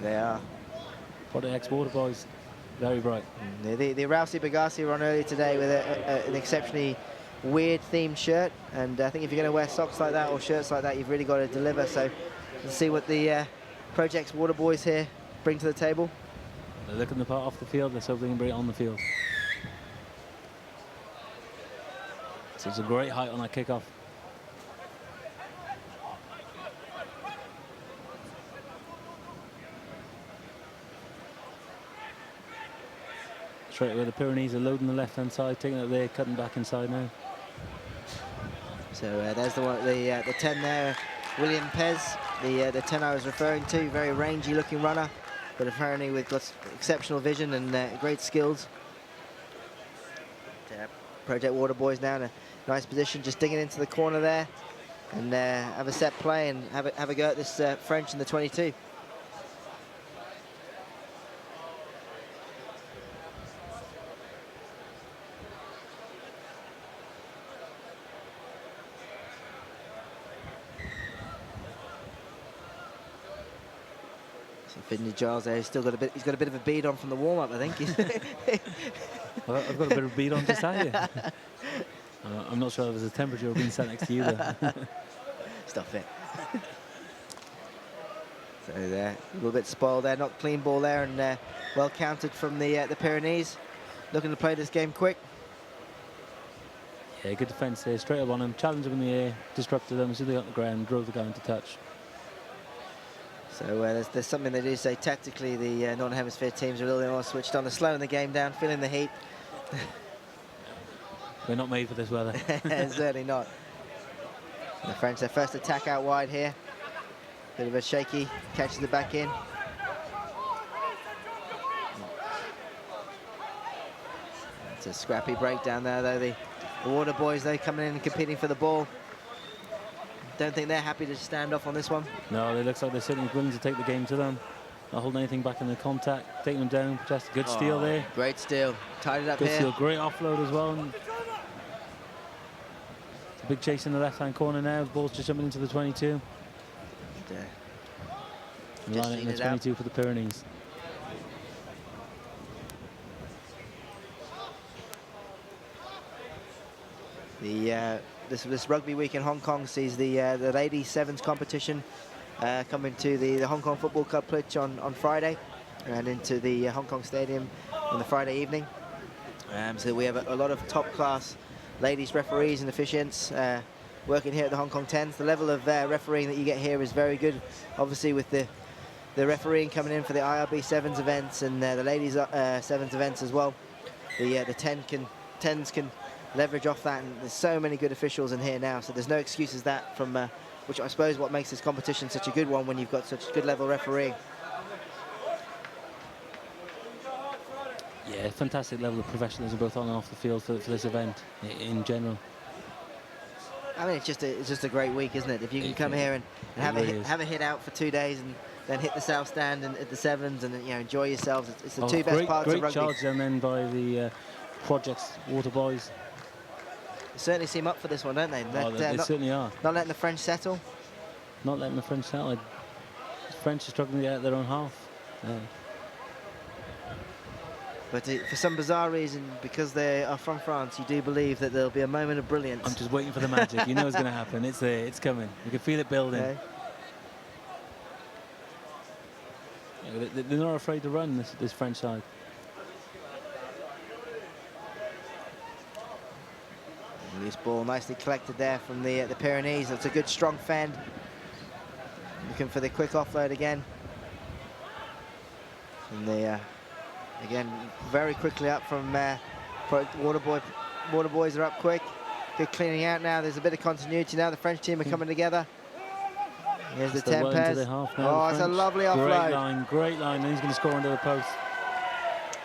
They are. Projecx Waterboys, very bright. The Rousey Bagasi were on earlier today with an exceptionally weird themed shirt, and I think if you're going to wear socks like that or shirts like that, you've really got to deliver. So let's see what the Projecx Waterboys here bring to the table. They're looking the part off the field, let's hope they can bring it on the field. So it's a great height on that kickoff. Straight away the Pyrenees are loading the left-hand side, taking it there, cutting back inside now. So there's the 10 there, William Pez, the 10 I was referring to, very rangy looking runner, but apparently with exceptional vision and great skills. Project Waterboys now in a nice position, just digging into the corner there, and have a set play and have a go at this French in the 22. Finley Giles there, he's got a bit of a bead on from the warm-up, I think. Well, I've got a bit of a bead on to tell you. I'm not sure if there's a temperature being sat next to you there. Stop it. So there, a little bit spoiled there, not clean ball there, and well counted from the Pyrenees. Looking to play this game quick. Yeah, good defence there, straight up on him, challenged him in the air, disrupted them as soon as they got on the ground, drove the guy into touch. So there's something they do say tactically, the Northern Hemisphere teams are a little bit more switched on. They're slowing the game down, feeling the heat. We're not made for this weather. Certainly not. The French, their first attack out wide here. Bit of a shaky, catches it back in. It's a scrappy breakdown there, though. The Waterboys, though, coming in and competing for the ball. Don't think they're happy to stand off on this one. No, it looks like they're certainly willing to take the game to them. Not holding anything back in the contact, taking them down. Just a good steal there. Great steal. Tied it up good here. Steal, great offload as well. And it's a big chase in the left-hand corner now. The ball's just jumping into the 22. Line it in the 22 for the Pyrenees. This rugby week in Hong Kong sees the ladies sevens competition coming to the Hong Kong Football Club pitch on Friday and into the Hong Kong Stadium on the Friday evening. So we have a lot of top-class ladies referees and officiants working here at the Hong Kong 10s. The level of refereeing that you get here is very good, obviously with the refereeing coming in for the IRB sevens events and the ladies sevens events as well. The 10s can leverage off that, and there's so many good officials in here now, so there's no excuses that from which I suppose what makes this competition such a good one when you've got such good level refereeing. Yeah, fantastic level of professionalism both on and off the field for this event in general. I mean, it's just a great week, isn't it? If you can come here and have a hit out for 2 days and then hit the South Stand and at the sevens and enjoy yourselves. It's the two best parts of rugby. Great charge then by the Projecx Waterboys. They certainly seem up for this one, don't they? They certainly are. Not letting the French settle. Not letting the French settle. The French are struggling to get out their own half. But for some bizarre reason, because they are from France, you do believe that there'll be a moment of brilliance. I'm just waiting for the magic. You know it's going to happen. It's there. It's coming. You can feel it building. Okay. Yeah, they're not afraid to run, this French side. Loose ball nicely collected there from the Pyrenees. That's a good strong fend. Looking for the quick offload again. And the again very quickly up from Waterboys are up quick. Good cleaning out now. There's a bit of continuity now. The French team are coming together. Here's the 10 pairs. Oh, it's a lovely offload. Great line. And he's going to score under the post.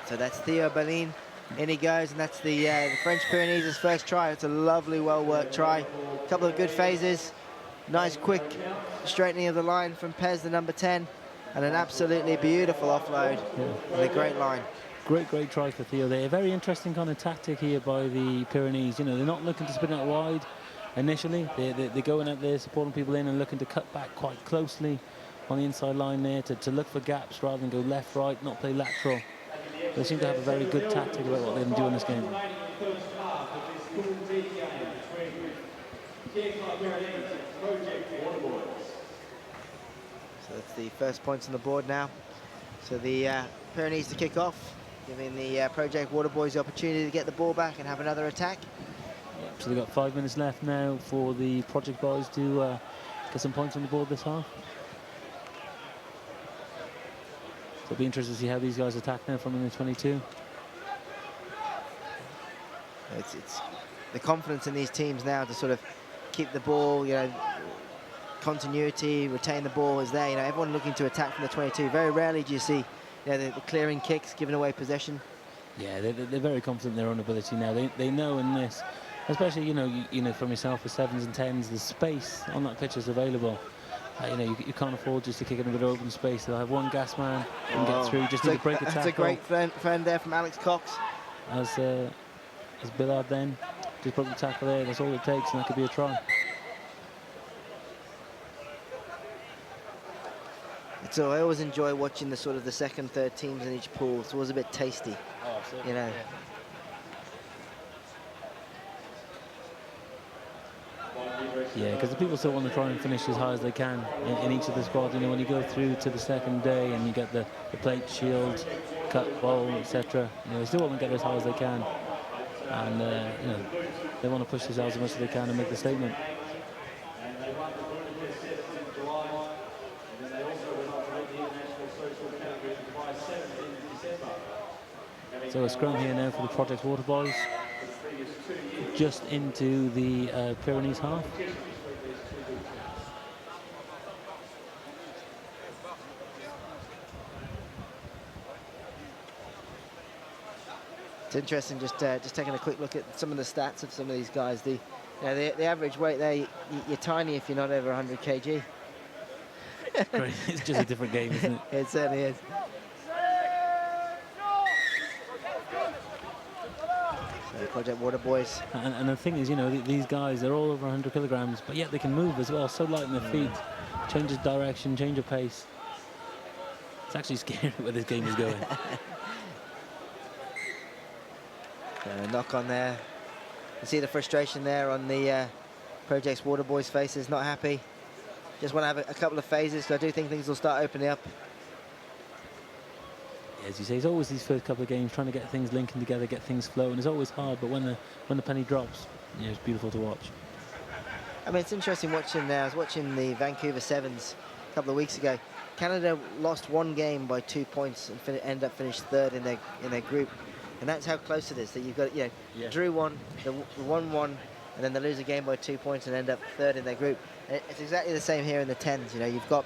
So that's Theo Berlin. In he goes, and that's the French Pyrenees' first try. It's a lovely, well-worked try. A couple of good phases. Nice, quick straightening of the line from Pez, the number 10. And an absolutely beautiful offload. Yeah. And a great line. Great try for Theo there. A very interesting kind of tactic here by the Pyrenees. You know, they're not looking to spin out wide initially. They're going out there, supporting people in and looking to cut back quite closely on the inside line there to look for gaps rather than go left, right, not play lateral. They seem to have a very good tactic about what they're going to do in this game. So that's the first points on the board now. So the Pyrenees to kick off, giving the Projecx Waterboys the opportunity to get the ball back and have another attack. So they've got 5 minutes left now for the Project Boys to get some points on the board this half. So it'll be interesting to see how these guys attack now from the 22. It's the confidence in these teams now to sort of keep the ball, you know, continuity, retain the ball is there. You know, everyone looking to attack from the 22. Very rarely do you see, you know, the clearing kicks, giving away possession. Yeah, they're very confident in their own ability now. They know in this, especially you know from yourself with 7s and 10s, the space on that pitch is available. You know, you can't afford just to kick it in a bit of open space. They'll have one gas man and get through. Just need to break a tackle. That's a great friend there from Alex Cox. As Billard then just broke the tackle there. That's all it takes, and that could be a try. So I always enjoy watching the sort of the second, third teams in each pool. It's always a bit tasty. Oh, absolutely. You know. Yeah, because the people still want to try and finish as high as they can in each of the squads. You know, when you go through to the second day and you get the plate, shield, cut, bowl, etc. You know, they still want to get as high as they can, and you know, they want to push themselves as much as they can and make the statement. So a scrum here now for the Projecx Waterboys, just into the Pyrenees half. It's interesting just taking a quick look at some of the stats of some of these guys. The average weight there, you're tiny if you're not over 100 kg. It's just a different game, isn't it? It certainly is. Projecx Waterboys. And the thing is, you know, these guys, they're all over 100 kilograms, but yet they can move as well, so light on their feet. Change of direction, change of pace. It's actually scary where this game is going. Knock on there. You see the frustration there on the Projecx Waterboys' faces, not happy. Just want to have a couple of phases, so I do think things will start opening up. As you say, it's always these first couple of games trying to get things linking together, get things flowing. It's always hard, but when the penny drops, you know, it's beautiful to watch. I mean, it's interesting watching. I was watching the Vancouver Sevens a couple of weeks ago. Canada lost one game by 2 points and end up finished third in their group, and that's how close it is. That you've got, you know, drew one, the 1-1, and then they lose a game by 2 points and end up third in their group. And it's exactly the same here in the 10s. You know, you've got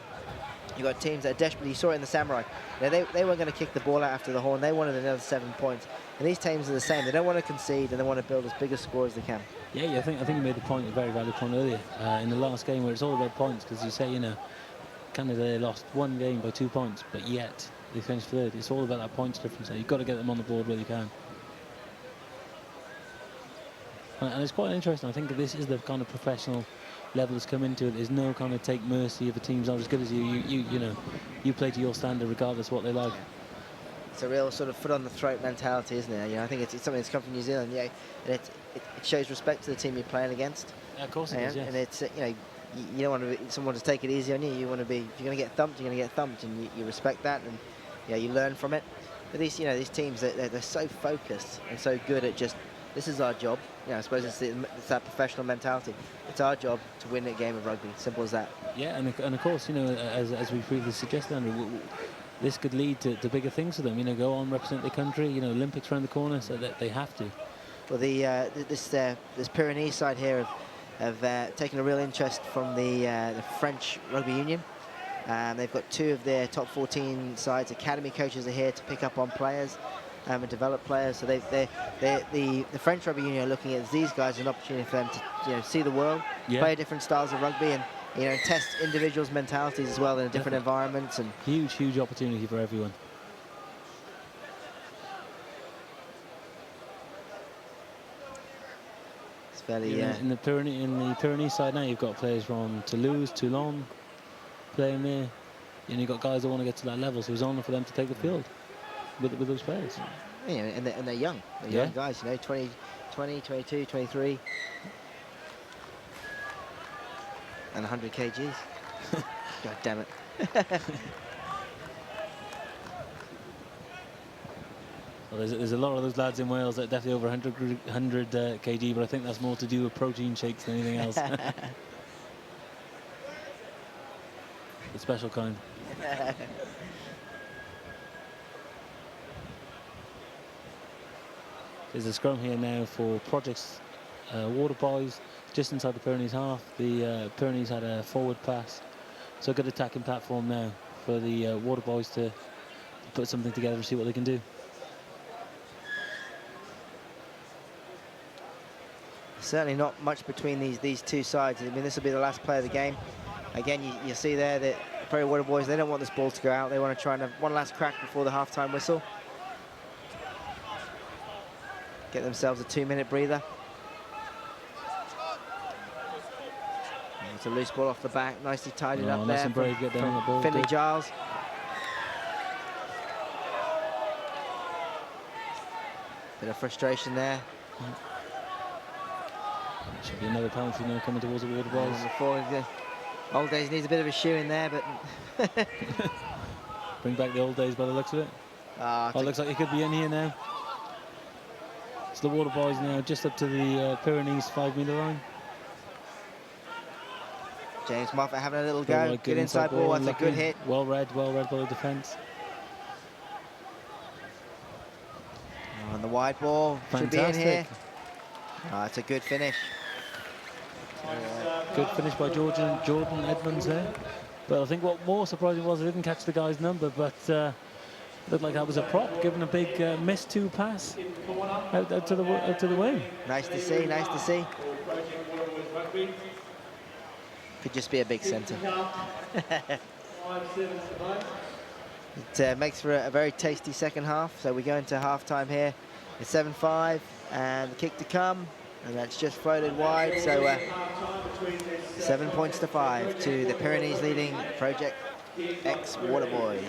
teams that are desperately. You saw it in the Samurai. You know, they weren't going to kick the ball out after the horn. They wanted another 7 points. And these teams are the same. They don't want to concede, and they want to build as big a score as they can. Yeah, I think you made the point, a very valid point earlier in the last game, where it's all about points, because you say, you know, Canada lost one game by 2 points, but yet they finished third. It's all about that points difference. You've got to get them on the board where you can. And it's quite interesting. I think this is the kind of professional level that's come into it. There's no kind of take mercy if a team's not as good as you. You know, you play to your standard regardless of what they like. It's a real sort of foot on the throat mentality, isn't it? You know, I think it's something that's come from New Zealand. Yeah, and it shows respect to the team you're playing against. Yeah, of course it is. Yes. And it's, you know, you don't want someone to take it easy on you. You want to be, if you're going to get thumped, you're going to get thumped, and you respect that, and yeah, you learn from it. But these teams, they're so focused and so good at just, this is our job. You know, I suppose it's that professional mentality. It's our job to win a game of rugby. Simple as that. Yeah, and of course, you know, as we previously suggested, Andrew, this could lead to bigger things for them. You know, go on, represent the country. You know, Olympics around the corner, so that they have to. Well, this Pyrenees side here have taken a real interest from the French rugby union. They've got 2 of their top 14 sides. Academy coaches are here to pick up on players and develop players. So the French rugby union are looking at these guys as an opportunity for them to, you know, see the world, play different styles of rugby, and, you know, test individuals' mentalities as well in different environments. And huge opportunity for everyone. It's fairly in the Pyrenees side now, you've got players from Toulouse, Toulon playing there. you've got guys that want to get to that level, so it's only for them to take the field with those players. Yeah, and they're young. They're young guys, you know, 20, 22, 23. And 100 kgs. God damn it. Well, there's a lot of those lads in Wales that are definitely over 100 kg, but I think that's more to do with protein shakes than anything else. The special kind. There's a scrum here now for Projecx Waterboys, just inside the Pyrenees half. The Pyrenees had a forward pass, so a good attacking platform now for the Waterboys to put something together and see what they can do. Certainly not much between these two sides. I mean, this will be the last play of the game. Again, you see there that Prairie Waterboys, they don't want this ball to go out. They want to try and have one last crack before the half-time whistle. Get themselves a 2-minute breather. It's a loose ball off the back, nicely tidied up there brave, get down on the ball, Finley Giles. Bit of frustration there. Should be another penalty now coming towards the Waterboys. The old days needs a bit of a shoe in there, but bring back the old days by the looks of it. It looks like he could be in here now. It's the Waterboys now, just up to the Pyrenees 5-metre line. James Moffat having a little go. Good inside ball. That's a good hit. Well read by the defence. And the wide ball should be in here. It's a good finish. Good finish by Jordan Edmonds there. But I think what more surprising was I didn't catch the guy's number, but looked like that was a prop, given a big missed 2 pass out to the wing. Nice to see. Nice to see. Could just be a big centre. It makes for a very tasty second half. So we go into half-time here. It's 7-5, and the kick to come, and that's just floated wide. So 7 points to 5 to the Pyrenees leading Projecx Waterboys.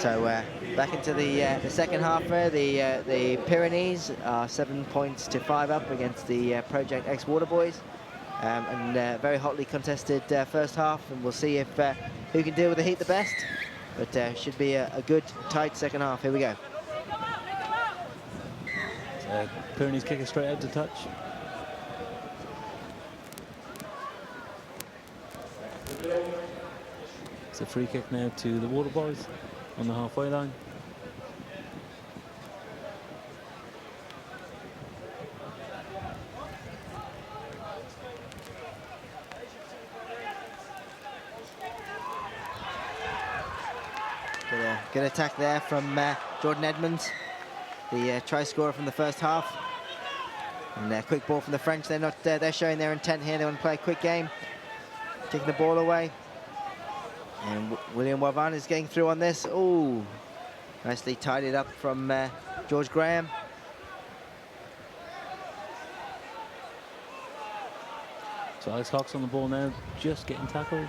So back into the second half there. The Pyrenees are 7 points to 5 up against the Projecx Waterboys. And very hotly contested first half, and we'll see if who can deal with the heat the best. But should be a good, tight second half. Here we go. Pyrenees kick it straight out to touch. It's a free kick now to the Waterboys on the halfway line. Good attack there from Jordan Edmonds, the try scorer from the first half. And quick ball from the French. They're showing their intent here. They want to play a quick game, taking the ball away. And William Wavan is getting through on this. Oh, nicely tidied up from George Graham. So Alex Cox on the ball now, just getting tackled.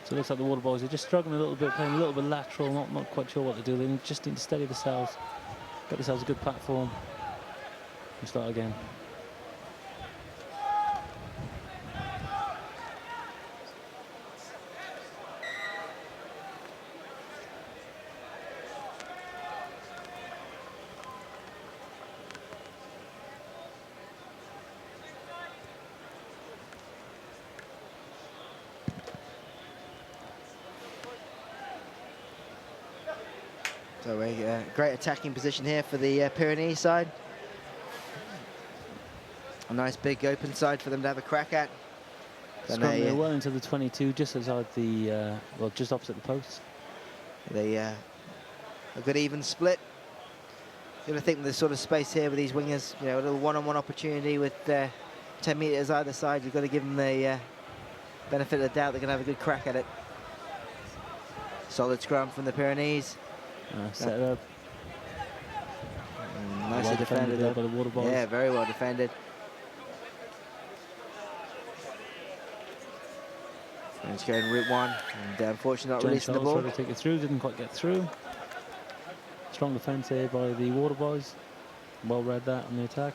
So it looks like the Waterboys are just struggling a little bit, playing a little bit lateral, not quite sure what to do. They just need to steady themselves, get themselves a good platform, and start again. So a great attacking position here for the Pyrenees side. A nice big open side for them to have a crack at. Scrum well into the 22, just outside the, well, just opposite the posts. They a good even split. You got to think there's sort of space here with these wingers. You know, a little one-on-one opportunity with 10 meters either side. You've got to give them the benefit of the doubt. They're going to have a good crack at it. Solid scrum from the Pyrenees. Set it up. Nicely well defended there by the Waterboys. Yeah, very well defended. And it's going route one, and unfortunately not releasing the ball. Tried to take it through, didn't quite get through. Strong defence here by the Waterboys. Well read that on the attack.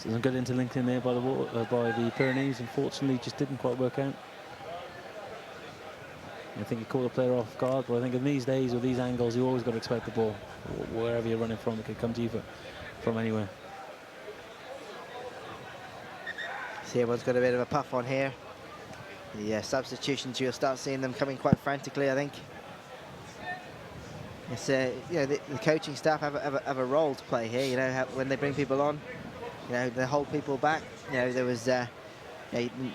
So some good interlinking there by the Pyrenees. Unfortunately, just didn't quite work out. I think it caught the player off guard, but I think in these days with these angles, you always got to expect the ball. Wherever you're running from, it could come to you from anywhere. See, everyone's got a bit of a puff on here. The substitutions, you'll start seeing them coming quite frantically, I think. It's you know, the coaching staff have a role to play here. You know, when they bring people on, you know, they hold people back. You know, there was a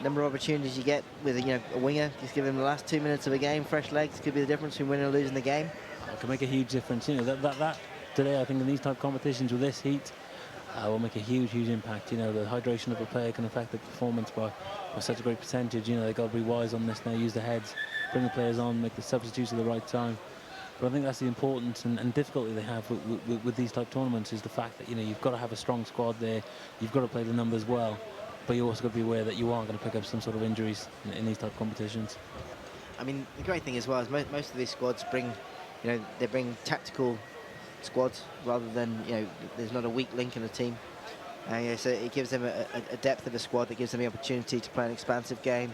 number of opportunities you get with a winger. Just give them the last 2 minutes of a game, fresh legs could be the difference between winning or losing the game. It can make a huge difference. You know, that today, I think in these type of competitions with this heat, will make a huge impact. You know, the hydration of a player can affect the performance by such a great percentage. You know, they've got to be wise on this now, use the heads, bring the players on, make the substitutes at the right time. But I think that's the importance and difficulty they have with these type of tournaments, is the fact that, you know, you've got to have a strong squad there, you've got to play the numbers well, but you also got to be aware that you are going to pick up some sort of injuries in these type of competitions. I mean, the great thing as well is most of these squads bring, they bring tactical squads rather than, there's not a weak link in the team. So it gives them a depth of a squad that gives them the opportunity to play an expansive game,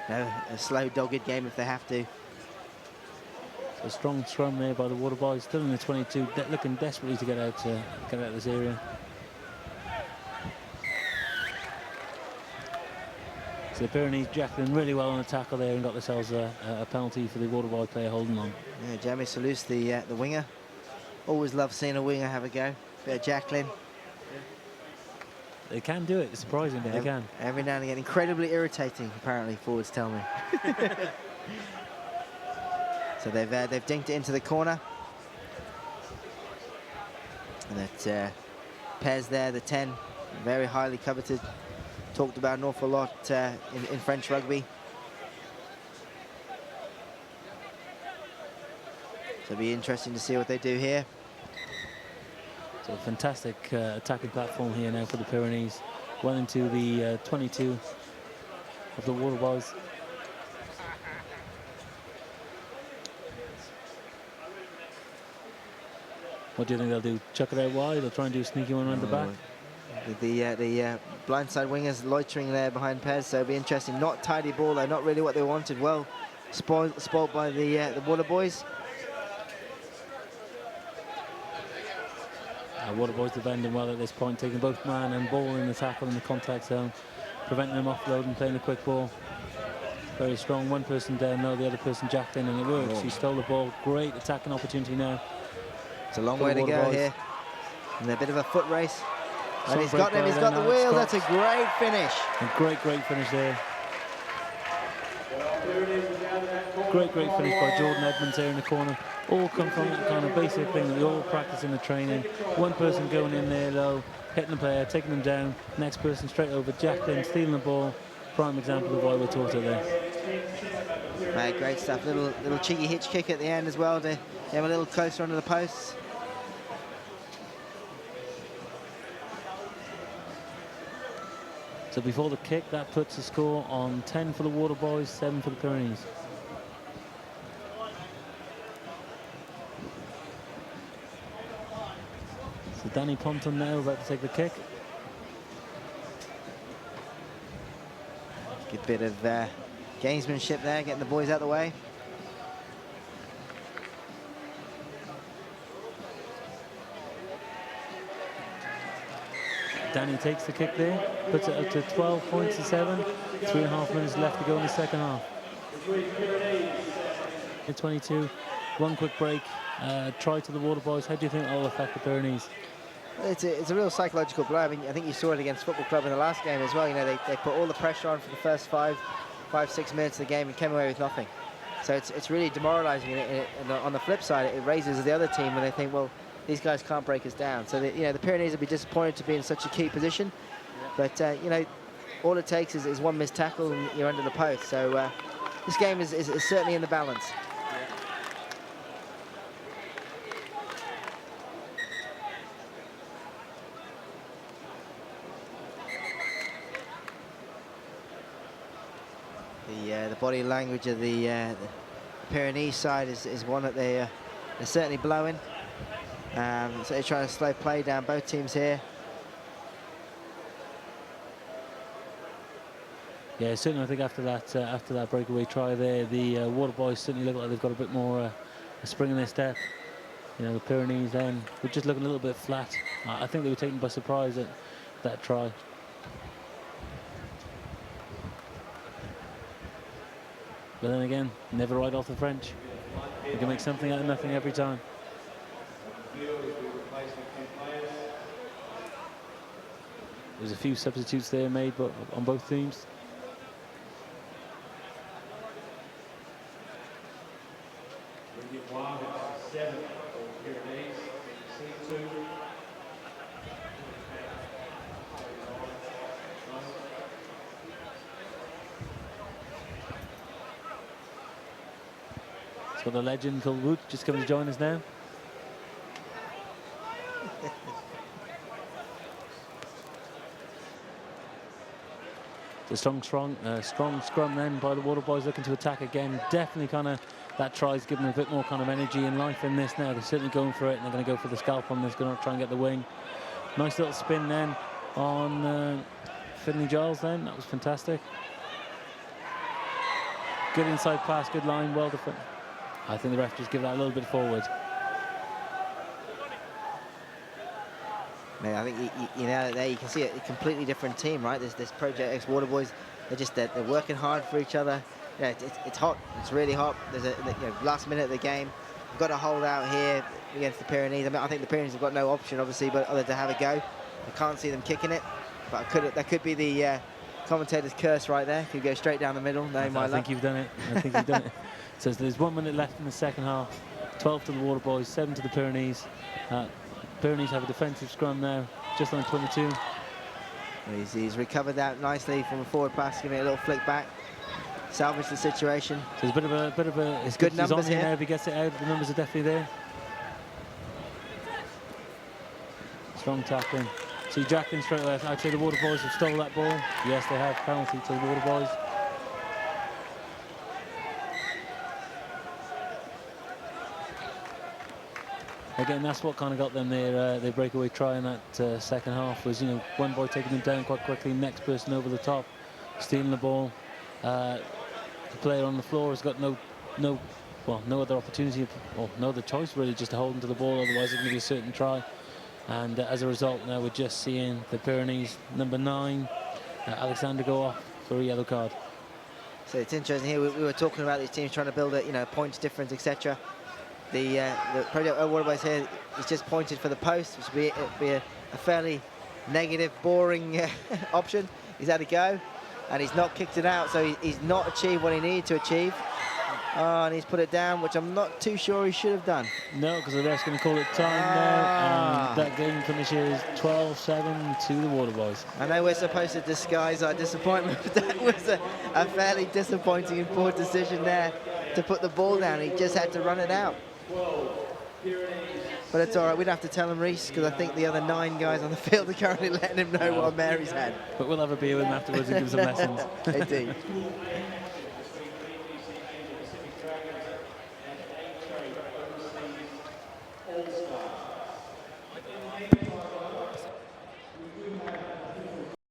a slow, dogged game if they have to. A strong scrum there by the Waterboys, still in the 22, looking desperately to get out of this area. So the Pyrenees jacking really well on the tackle there and got themselves a penalty for the Waterboy player holding on. Yeah, Jeremy Salus, the winger. Always love seeing a winger have a go. Bit of Jacqueline. They can do it. It's surprising, but they can. Every now and again, incredibly irritating, apparently, forwards tell me. So they've dinked it into the corner. And that Pez there, the 10, very highly coveted. Talked about an awful lot in French rugby. So it'll be interesting to see what they do here. So a fantastic attacking platform here now for the Pyrenees. Well into the 22 of the Waterboys. What do you think they'll do? Chuck it out wide? They'll try and do a sneaky one around the back? The blindside wingers loitering there behind Pez, so it'll be interesting. Not tidy ball though, not really what they wanted. Well spoiled by the Waterboys. Waterboys defending well at this point, taking both man and ball in the tackle in the contact zone, preventing them offloading, playing a quick ball. Very strong. One person down, no, the other person jacked in, and it works. He stole the ball. Great attacking opportunity now. It's a long way to go here. And a bit of a foot race. And he's got him, he's got the wheel. That's a great finish. A great finish there. Great finish by Jordan Edmonds there in the corner. All come from that kind of basic thing that we all practice in the training. One person going in there low, hitting the player, taking them down. Next person straight over, jacked in, stealing the ball. Prime example of why we're taught it there. Right, great stuff. Little cheeky hitch kick at the end as well to get him a little closer under the posts. So before the kick, that puts the score on 10 for the Waterboys, 7 for the Pyrenees. So Danny Ponton now about to take the kick. Good bit of gamesmanship there, getting the boys out of the way. Danny takes the kick there, puts it up to 12 points to 7. 3.5 minutes left to go in the second half. At 22, one quick break, try to the Waterboys. How do you think that will affect the Pyrenees? It's a real psychological blow. I mean, I think you saw it against Football Club in the last game as well. You know, they put all the pressure on for the first 5-6 minutes of the game and came away with nothing. So it's really demoralising. And on the flip side, it raises the other team when they think, well, these guys can't break us down. So the Pyrenees will be disappointed to be in such a key position. But you know, all it takes is one missed tackle and you're under the post. So this game is certainly in the balance. The body language of the Pyrenees side is one that they're certainly blowing. So they're trying to slow play down both teams here. Yeah, certainly I think after that breakaway try there, the Waterboys certainly look like they've got a bit more a spring in their step. You know, the Pyrenees then were just looking a little bit flat. I think they were taken by surprise at that try. But then again, never write off the French. You can make something out of nothing every time. There's a few substitutes there made but on both teams. It's got a legend called Woot just coming to join us now. The strong scrum then by the Waterboys, looking to attack again. Definitely kind of that tries giving them a bit more kind of energy and life in this now. They're certainly going for it, and they're going to go for the scalp on this. Going to try and get the wing. Nice little spin then on Finley Giles. Then that was fantastic. Good inside pass, good line, well defended. I think the ref just give that a little bit forward. I think you know there you can see a completely different team, right? This Projecx Waterboys, they're working hard for each other. Yeah, it's hot. It's really hot. There's last minute of the game. We've got to hold out here against the Pyrenees. I think the Pyrenees have got no option, obviously, but other to have a go. I can't see them kicking it. but that could be the commentator's curse right there. Could go straight down the middle. No, I think you've done it. I think you've done it. So there's 1 minute left in the second half. 12 to the Waterboys, 7 to the Pyrenees. Pyrenees have a defensive scrum now, just on 22. He's recovered that nicely from a forward pass, giving it a little flick back, salvage the situation. So there's a bit of a. It's good numbers here. Now if he gets it out, the numbers are definitely there. Strong tackling. See Jacklin straight away. I'd say the Waterboys have stole that ball. Yes, they have. Penalty to the Waterboys. Again, that's what kind of got them their breakaway try in that second half. Was, you know, one boy taking them down quite quickly, next person over the top, stealing the ball. The player on the floor has got no other opportunity or no other choice really, just to hold him to the ball. Otherwise, it can be a certain try. And as a result, now we're just seeing the Pyrenees number 9, Alexander, go off for a yellow card. So it's interesting here. We were talking about these teams trying to build a points difference, etc. The Projecx Waterboys here is just pointed for the post, which would be a fairly negative, boring option. He's had a go, and he's not kicked it out, so he's not achieved what he needed to achieve. Oh, and he's put it down, which I'm not too sure he should have done. No, because the ref's going to call it time now, and that game finishes 12-7 to the Waterboys. I know we're supposed to disguise our disappointment, but that was a fairly disappointing and poor decision there to put the ball down. He just had to run it out. But it's all right, we'd have to tell him, Reese, because I think the other 9 guys on the field are currently letting him know what Mary's had. But we'll have a beer with him afterwards and give some lessons. Indeed.